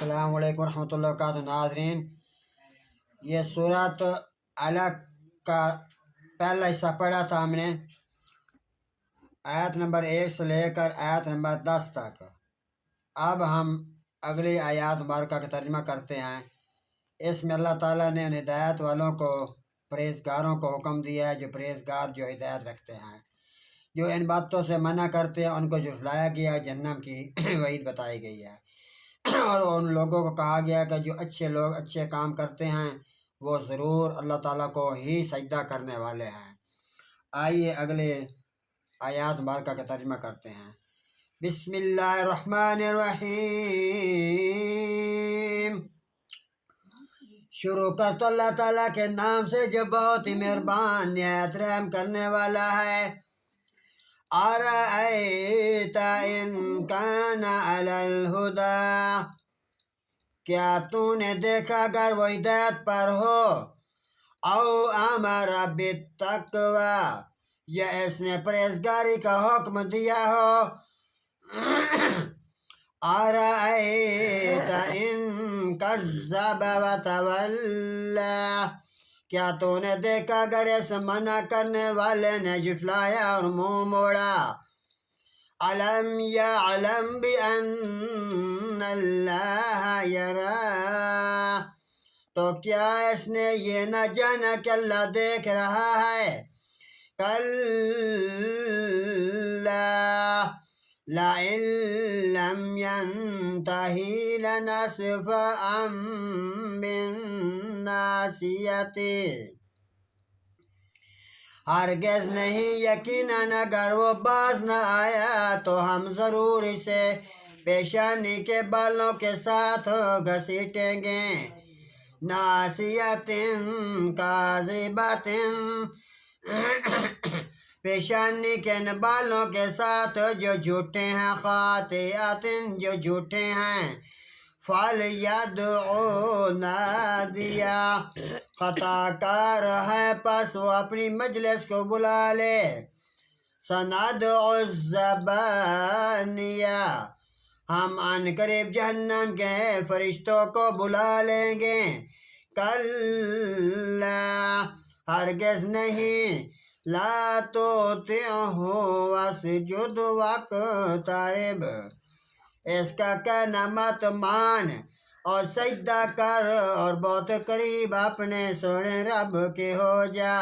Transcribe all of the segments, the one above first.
السلام علیکم ورحمۃ اللہ وبرکاتہ ناظرین، یہ سورۃ علق کا پہلا حصہ پڑھا تھا ہم نے، آیت نمبر 1 سے لے کر آیت نمبر 10 تک۔ اب ہم اگلی آیات مبارکہ کا ترجمہ کرتے ہیں۔ اس میں اللہ تعالیٰ نے ان ہدایت والوں کو، پرہیزگاروں کو حکم دیا ہے، جو پرہیزگار جو ہدایت رکھتے ہیں، جو ان باتوں سے منع کرتے ہیں ان کو جھٹلایا گیا، جہنم کی وعید بتائی گئی ہے۔ اور ان لوگوں کو کہا گیا کہ جو اچھے لوگ اچھے کام کرتے ہیں وہ ضرور اللہ تعالیٰ کو ہی سجدہ کرنے والے ہیں۔ آئیے اگلے آیات مبارکہ کا ترجمہ کرتے ہیں۔ بسم اللہ الرحمن الرحیم۔ شروع کرتا اللہ تعالیٰ کے نام سے جو بہت ہی مہربان نہایت رحم کرنے والا ہے۔ أَرَأَيْتَ إِنْ كَانَ عَلَى الْهُدَى، کیا تو نے دیکھا اگر وہ ہدایت پر ہو، او أَمَرَ بِالتَّقْوَى، یا اس نے پرہیزگاری کا حکم دیا ہو۔ أَرَأَيْتَ إِنْ كَذَّبَ وَتَوَلَّى، کیا تو نے دیکھا اگر اس منع کرنے والے نے جھٹلایا اور منہ موڑا۔ أَلَمْ يَعْلَمْ بِأَنَّ اللَّهَ يَرَى، تو کیا اس نے یہ نہ جانا کہ اللہ دیکھ رہا ہے۔ كَلَّا لَئِن لَّمْ يَنْتَهِ لَنَسْفَعًا بِالنَّاصِيَةِ، ہرگز نہیں، یقیناً اگر وہ باز نہ آیا تو ہم ضرور اسے پیشانی کے بالوں کے ساتھ گھسیٹیں گے۔ ناصیۃ کاذبۃ، پیشانی کے ان بالوں کے ساتھ جو جھوٹے ہیں، خاطئۃ، جو جھوٹے ہیں۔ فَلْيَدْعُ نَادِیَہُ، خطا کار ہے پس وہ اپنی مجلس کو بلا لے۔ سَنَدْعُ الزَّبَانِیَّةَ، ہم عن قریب جہنم کے فرشتوں کو بلا لیں گے۔ کَلَّا، ہرگز نہیں، لَا تُطِعْهُ وَاسْجُدْ وَاقْتَرِب، اس کا کہنا مت مان اور سجدہ کر اور بہت قریب اپنے سونے رب کے ہو جا۔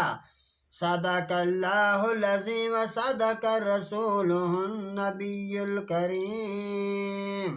صدق اللہ العظیم و صدق رسولہ النبی الکریم۔